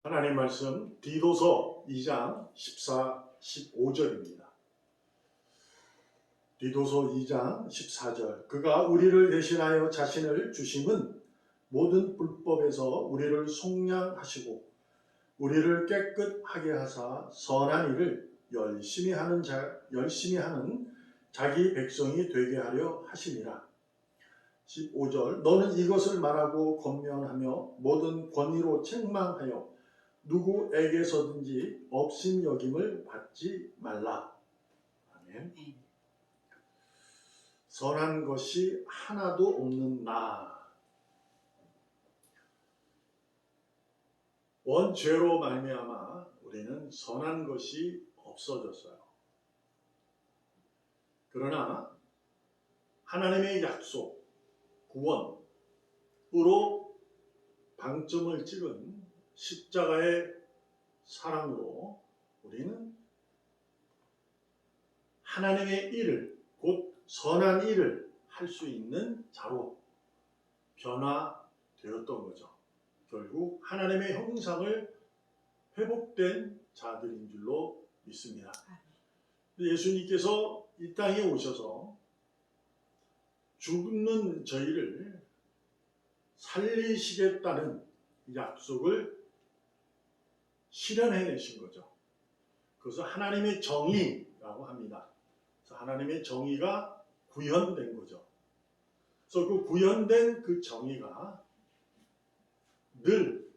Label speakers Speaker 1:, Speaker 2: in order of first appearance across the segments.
Speaker 1: 하나님 말씀 디도서 2장 14, 15절입니다. 디도서 2장 14절 그가 우리를 대신하여 자신을 주심은 모든 불법에서 우리를 속량하시고 우리를 깨끗하게 하사 선한 일을 열심히 하는 자기 백성이 되게 하려 하심이라. 15절 너는 이것을 말하고 권면하며 모든 권위로 책망하여 누구에게서든지 업신여김을 받지 말라. 아멘. 선한 것이 하나도 없는 나. 원죄로 말미암아 우리는 선한 것이 없어졌어요. 그러나 하나님의 약속, 구원으로 방점을 찍은 십자가의 사랑으로 우리는 하나님의 일을, 곧 선한 일을 할 수 있는 자로 변화되었던 거죠. 결국 하나님의 형상을 회복된 자들인 줄로 믿습니다. 예수님께서 이 땅에 오셔서 죽는 저희를 살리시겠다는 약속을 실현해내신 거죠. 그것을 하나님의 정의라고 합니다. 그래서 하나님의 정의가 구현된 거죠. 그래서 그 구현된 그 정의가 늘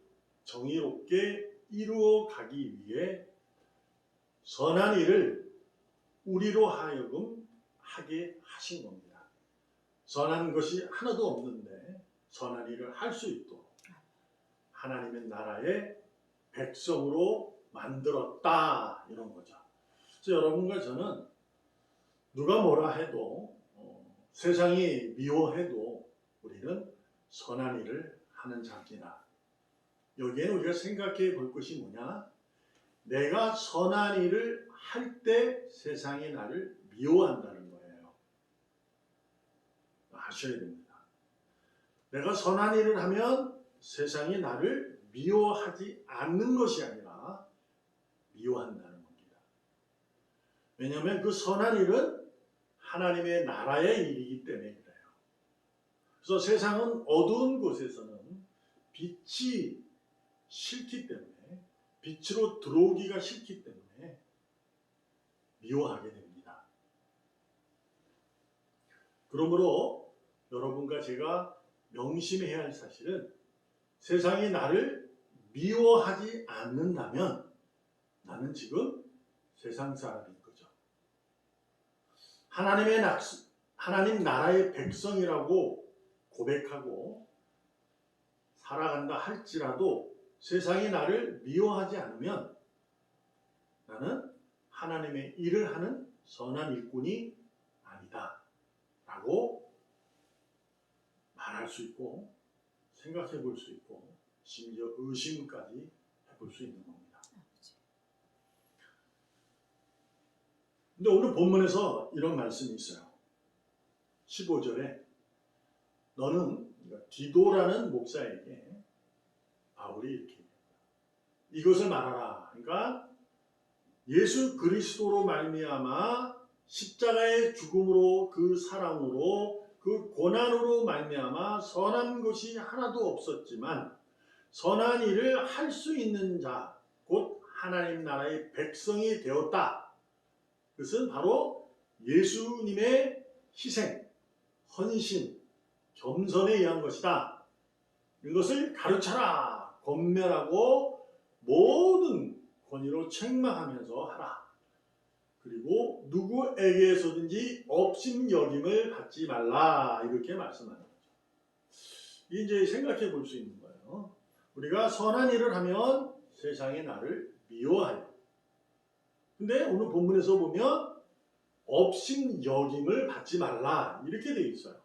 Speaker 1: 정의롭게 이루어가기 위해 선한 일을 우리로 하여금 하게 하신 겁니다. 선한 것이 하나도 없는데 선한 일을 할 수 있도록 하나님의 나라의 백성으로 만들었다, 이런 거죠. 그래서 여러분과 저는 누가 뭐라 해도 세상이 미워해도 우리는 선한 일을 하는 자입니다. 여기에는 우리가 생각해 볼 것이 뭐냐? 내가 선한 일을 할 때 세상이 나를 미워한다는 거예요. 아셔야 됩니다. 내가 선한 일을 하면 세상이 나를 미워하지 않는 것이 아니라 미워한다는 겁니다. 왜냐하면 그 선한 일은 하나님의 나라의 일이기 때문에 그래요. 그래서 세상은 어두운 곳에서는 빛이 싫기 때문에, 빛으로 들어오기가 싫기 때문에 미워하게 됩니다. 그러므로 여러분과 제가 명심해야 할 사실은 세상이 나를 미워하지 않는다면 나는 지금 세상 사람인 거죠. 하나님 나라의 백성이라고 고백하고 살아간다 할지라도 세상이 나를 미워하지 않으면 나는 하나님의 일을 하는 선한 일꾼이 아니다 라고 말할 수 있고 생각해 볼 수 있고 심지어 의심까지 해볼 수 있는 겁니다. 근데 오늘 본문에서 이런 말씀이 있어요. 15절에 너는, 디도라는 목사에게 바울이 이렇게 얘기합니다. 이것을 말하라. 그러니까 예수 그리스도로 말미암아 십자가의 죽음으로 그 사랑으로 그 고난으로 말미암아 선한 것이 하나도 없었지만 선한 일을 할 수 있는 자, 곧 하나님 나라의 백성이 되었다. 그것은 바로 예수님의 희생, 헌신, 겸손에 의한 것이다. 이것을 가르쳐라, 권면하고 모든 권위로 책망하면서 하라. 그리고 누구에게서든지 업신여김을 받지 말라, 이렇게 말씀하는 거죠. 이제 생각해 볼 수 있는 거예요. 우리가 선한 일을 하면 세상이 나를 미워해요. 근데 오늘 본문에서 보면 업신여김을 받지 말라, 이렇게 되어 있어요.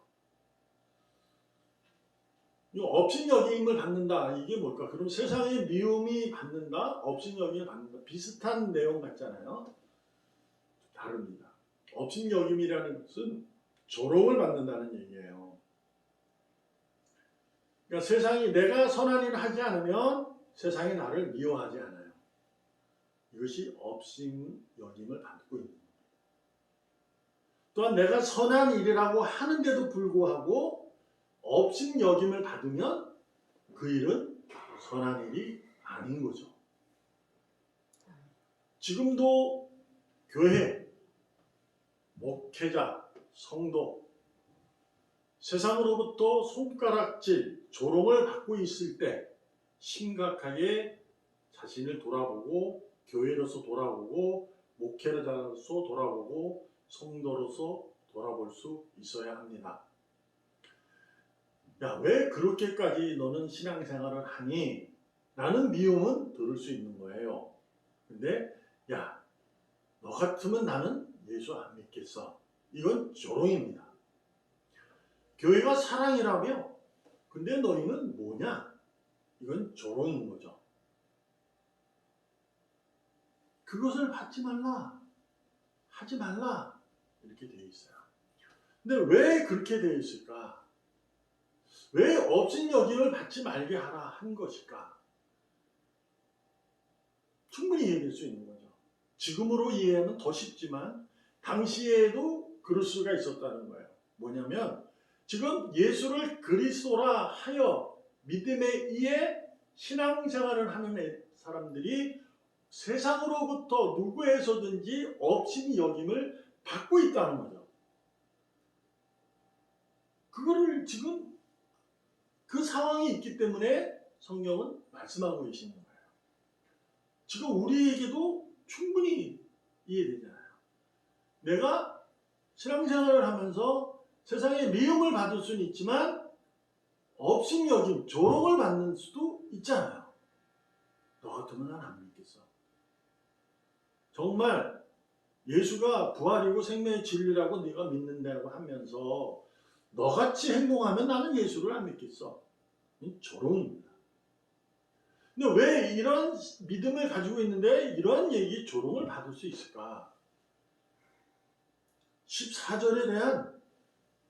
Speaker 1: 업신여김을 받는다, 이게 뭘까? 그럼 세상의 미움이 받는다, 업신여김을 받는다, 비슷한 내용 같잖아요. 다릅니다. 업신여김이라는 것은 조롱을 받는다는 얘기예요. 그러니까 세상이 내가 선한 일을 하지 않으면 세상이 나를 미워하지 않아요. 이것이 업신 여김을 받고 있는 겁니다. 또한 내가 선한 일이라고 하는데도 불구하고 업신 여김을 받으면 그 일은 선한 일이 아닌 거죠. 지금도 교회, 목회자, 성도, 세상으로부터 손가락질, 조롱을 받고 있을 때 심각하게 자신을 돌아보고 교회로서 돌아보고 목회자로서 돌아보고 성도로서 돌아볼 수 있어야 합니다. 야, 왜 그렇게까지 너는 신앙생활을 하니? 라는 미움은 들을 수 있는 거예요. 근데 야, 너 같으면 나는 예수 안 믿겠어. 이건 조롱입니다. 교회가 사랑이라며? 근데 너희는 뭐냐? 이건 조롱인 거죠. 그것을 받지 말라. 하지 말라. 이렇게 되어 있어요. 근데 왜 그렇게 되어 있을까? 왜 업신 여김을 받지 말게 하라 한 것일까? 충분히 이해될 수 있는 거죠. 지금으로 이해하면 더 쉽지만 당시에도 그럴 수가 있었다는 거예요. 뭐냐면 지금 예수를 그리스도라 하여 믿음에 의해 신앙생활을 하는 사람들이 세상으로부터 누구에서든지 업신 여김을 받고 있다는 거죠. 그거를 지금 그 상황이 있기 때문에 성경은 말씀하고 계시는 거예요. 지금 우리에게도 충분히 이해되잖아요. 내가 신앙생활을 하면서 세상에 미움을 받을 수는 있지만 업신 여김, 조롱을 받는 수도 있잖아요. 너 같으면 난 안 믿겠어. 정말 예수가 부활이고 생명의 진리라고 네가 믿는다고 하면서 너같이 행동하면 나는 예수를 안 믿겠어. 조롱입니다. 근데 왜 이런 믿음을 가지고 있는데 이런 얘기 조롱을 받을 수 있을까? 14절에 대한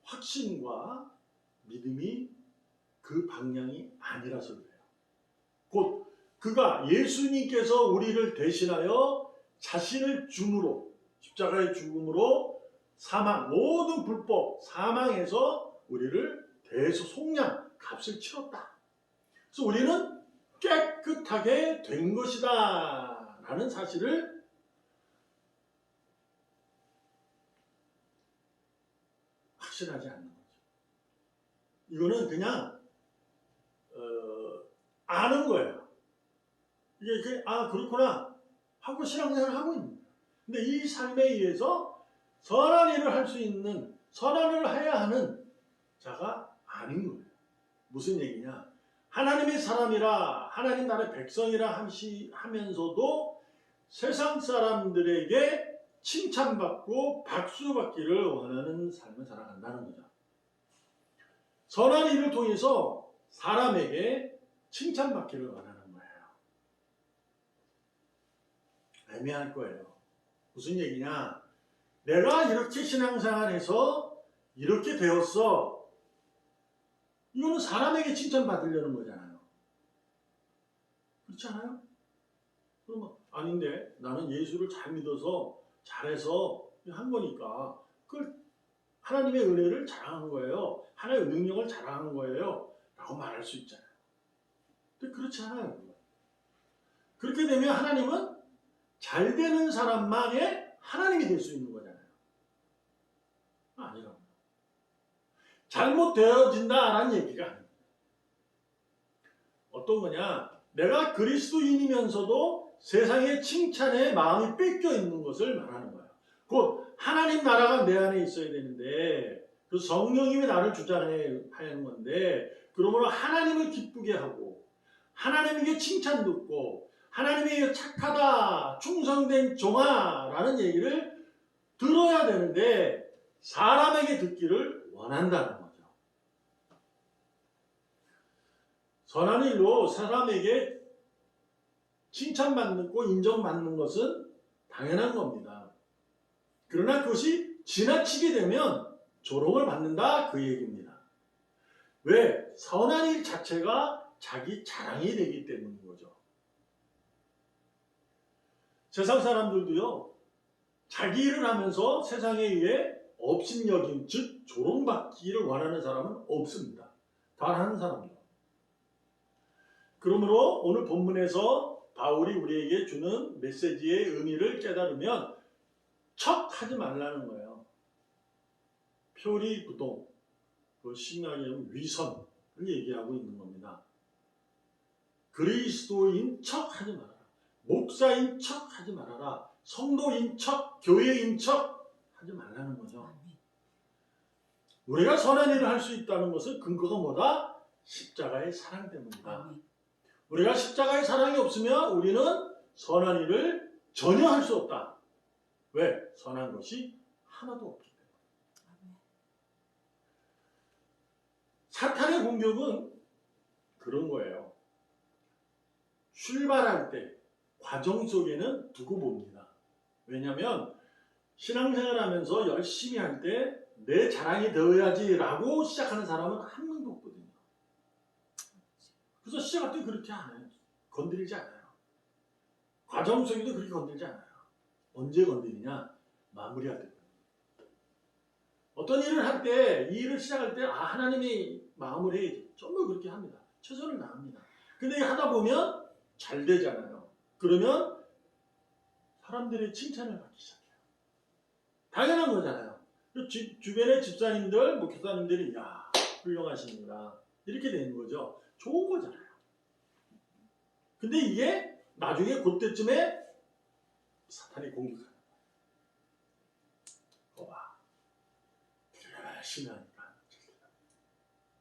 Speaker 1: 확신과 믿음이 그 방향이 아니라서 그래요. 곧 그가 예수님께서 우리를 대신하여 자신을 죽음으로 십자가의 죽음으로 사망, 모든 불법 사망에서 우리를 대해서 속량, 값을 치렀다. 그래서 우리는 깨끗하게 된 것이다 라는 사실을 확신하지 않는 거죠. 이거는 그냥 아는 거예요. 이게 그렇구나 하고 신앙생활을 하고 있는 거예요. 근데 이 삶에 의해서 선한 일을 할 수 있는, 선한 일을 해야 하는 자가 아닌 거예요. 무슨 얘기냐? 하나님의 사람이라, 하나님 나라의 백성이라 하면서도 세상 사람들에게 칭찬받고 박수받기를 원하는 삶을 살아간다는 거죠. 선한 일을 통해서 사람에게 칭찬받기를 원하는 거예요. 애매할 거예요. 무슨 얘기냐? 내가 이렇게 신앙생활해서 이렇게 되었어. 이거는 사람에게 칭찬받으려는 거잖아요. 그렇지 않아요? 그러면 아닌데 나는 예수를 잘 믿어서 잘해서 한 거니까 그걸 하나님의 은혜를 자랑하는 거예요. 하나님의 능력을 자랑하는 거예요. 라고 말할 수 있잖아요. 근데 그렇지 않아요. 그렇게 되면 하나님은 잘 되는 사람만의 하나님이 될 수 있는 거잖아요. 아니라고. 잘못되어진다라는 얘기가 아닙니다. 어떤 거냐? 내가 그리스도인이면서도 세상의 칭찬에 마음이 뺏겨 있는 것을 말하는 거예요. 곧 하나님 나라가 내 안에 있어야 되는데 그 성령님이 나를 주장해야 하는 건데 그러므로 하나님을 기쁘게 하고 하나님에게 칭찬 듣고 하나님에게 착하다, 충성된 종아라는 얘기를 들어야 되는데 사람에게 듣기를 원한다는 거죠. 선한 일로 사람에게 칭찬받고 인정받는 것은 당연한 겁니다. 그러나 그것이 지나치게 되면 조롱을 받는다 그 얘기입니다. 왜? 선한 일 자체가 자기 자랑이 되기 때문인 거죠. 세상 사람들도요, 자기 일을 하면서 세상에 의해 업신여김, 즉 조롱받기를 원하는 사람은 없습니다. 단 한 사람도. 그러므로 오늘 본문에서 바울이 우리에게 주는 메시지의 의미를 깨달으면 척하지 말라는 거예요. 표리부동, 그 신약의 위선을 얘기하고 있는 겁니다. 그리스도인 척하지 말아라. 목사인 척하지 말아라. 성도인 척, 교회인 척 하지 말라는 거죠. 우리가 선한 일을 할 수 있다는 것은 근거가 뭐다? 십자가의 사랑 때문이다. 우리가 십자가의 사랑이 없으면 우리는 선한 일을 전혀 할 수 없다. 왜? 선한 것이 하나도 없기 때문에. 사탄의 공격은 그런 거예요. 출발할 때 과정 속에는 두고 봅니다. 왜냐하면 신앙생활 하면서 열심히 할 때 내 자랑이 되어야지라고 시작하는 사람은 한 명도 없거든요. 그래서 시작할 때 그렇게 안 해요. 건드리지 않아요. 과정 속에도 그렇게 건들지 않아요. 언제 건드리냐? 마무리할 때. 어떤 일을 할 때, 이 일을 시작할 때, 하나님이 마무리해야지. 전부 그렇게 합니다. 최선을 다합니다. 근데 하다 보면 잘 되잖아요. 그러면 사람들의 칭찬을 받기 시작해요. 당연한 거잖아요. 주변의 집사님들, 목회자님들이 야, 훌륭하십니다. 이렇게 되는 거죠. 좋은 거잖아요. 근데 이게 나중에 그때쯤에 사탄이 공격하는 거야. 거봐. 열심히 하니까.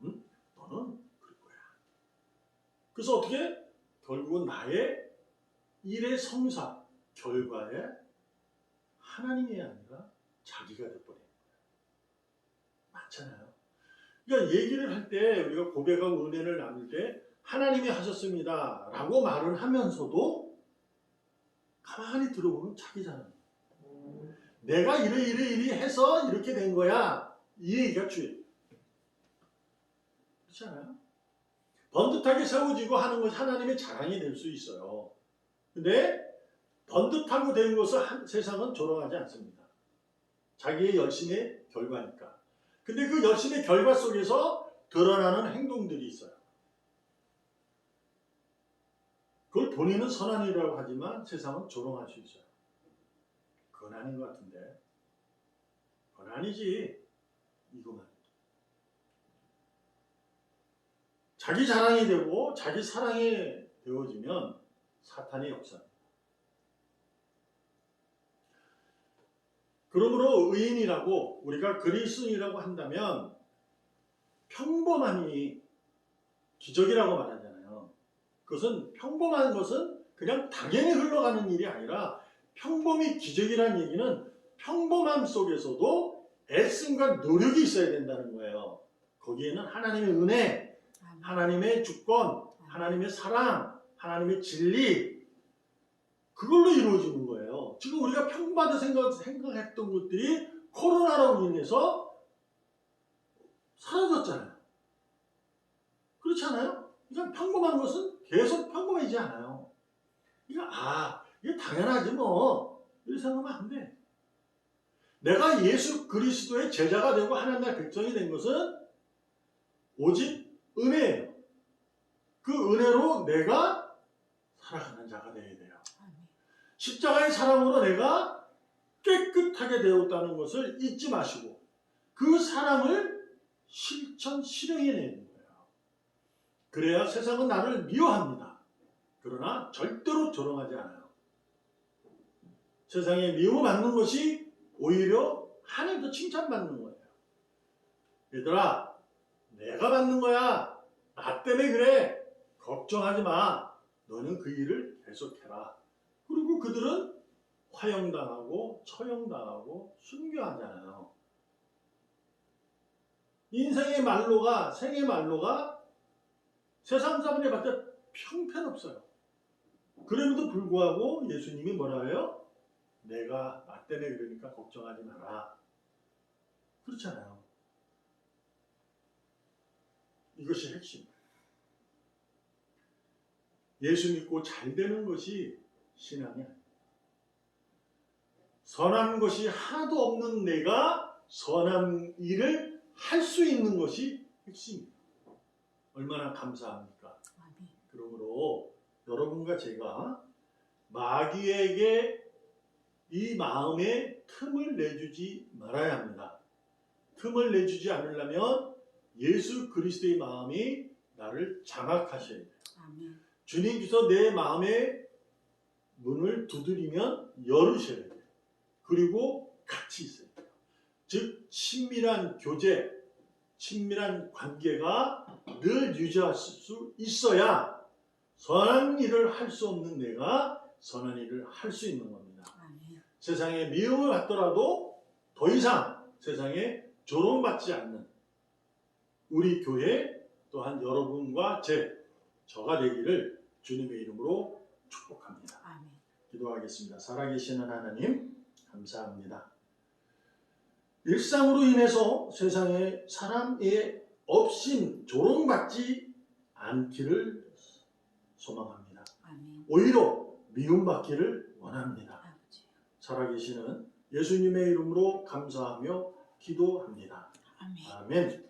Speaker 1: 응? 너는 그럴 거야. 그래서 어떻게? 결국은 나의 일의 성사, 결과에 하나님이 아니라 자기가 돼버린 거예요. 맞잖아요. 그러니까 얘기를 할 때 우리가 고백하고 은혜를 나눌 때 하나님이 하셨습니다 라고 말을 하면서도 가만히 들어보면 자기 자랑. 내가 이리 해서 이렇게 된 거야. 이 얘기가 주예요. 그렇지 않아요? 번듯하게 세워지고 하는 것이 하나님의 자랑이 될 수 있어요. 근데 번듯하고 된 것을 세상은 조롱하지 않습니다. 자기의 열심의 결과니까. 근데 그 열심의 결과 속에서 드러나는 행동들이 있어요. 그걸 본인은 선한 일이라고 하지만 세상은 조롱할 수 있어요. 그건 아닌 것 같은데. 그건 아니지. 이거만. 자기 자랑이 되고 자기 사랑이 되어지면 사탄의 역사입니다. 그러므로 의인이라고 우리가 그리스도인이라고 한다면 평범함이 기적이라고 말하잖아요. 그것은 평범한 것은 그냥 당연히 흘러가는 일이 아니라 평범이 기적이라는 얘기는 평범함 속에서도 애씀과 노력이 있어야 된다는 거예요. 거기에는 하나님의 은혜, 하나님의 주권, 하나님의 사랑, 하나님의 진리 그걸로 이루어지는 거예요. 지금 우리가 평범하다 생각했던 것들이 코로나로 인해서 사라졌잖아요. 그렇지 않아요? 그러니까 평범한 것은 계속 평범해지지 않아요. 그러니까 이게 당연하지 뭐 이렇게 생각하면 안 돼. 내가 예수 그리스도의 제자가 되고 하나님 나라의 백성이 된 것은 오직 은혜예요. 그 은혜로 내가 살아가는 자가 되어야 돼요. 십자가의 사랑으로 내가 깨끗하게 되었다는 것을 잊지 마시고 그 사랑을 실현해내는 거예요. 그래야 세상은 나를 미워합니다. 그러나 절대로 조롱하지 않아요. 세상에 미움을 받는 것이 오히려 하나님도 칭찬받는 거예요. 얘들아, 내가 받는 거야. 나 때문에 그래. 걱정하지 마. 너는 그 일을 계속해라. 그리고 그들은 화형당하고 처형당하고 순교하잖아요. 인생의 말로가 생의 말로가 세상 사람들이 봤을 때 형편없어요. 그럼에도 불구하고 예수님이 뭐라 해요? 내가 나 때문에 그러니까 걱정하지 마라. 그렇잖아요. 이것이 핵심. 예수 믿고 잘 되는 것이 신앙이 아니에요. 선한 것이 하나도 없는 내가 선한 일을 할 수 있는 것이 핵심입니다. 얼마나 감사합니까?
Speaker 2: 아멘.
Speaker 1: 그러므로 여러분과 제가 마귀에게 이 마음에 틈을 내주지 말아야 합니다. 틈을 내주지 않으려면 예수 그리스도의 마음이 나를 장악하셔야 돼요.
Speaker 2: 아멘.
Speaker 1: 주님께서 내 마음의 문을 두드리면 열으셔야 돼요. 그리고 같이 있어야 돼요. 즉 친밀한 교제, 친밀한 관계가 늘 유지할 수 있어야 선한 일을 할 수 없는 내가 선한 일을 할 수 있는 겁니다.
Speaker 2: 아멘.
Speaker 1: 세상에 미움을 받더라도 더 이상 세상에 조롱받지 않는 우리 교회 또한 여러분과 저가 되기를 주님의 이름으로 축복합니다.
Speaker 2: 아멘.
Speaker 1: 기도하겠습니다. 살아계시는 하나님 감사합니다. 일상으로 인해서 세상에 사람의 업신 조롱받지 않기를 소망합니다.
Speaker 2: 아멘.
Speaker 1: 오히려 미움받기를 원합니다.
Speaker 2: 아버지.
Speaker 1: 살아계시는 예수님의 이름으로 감사하며 기도합니다.
Speaker 2: 아멘.
Speaker 1: 아멘.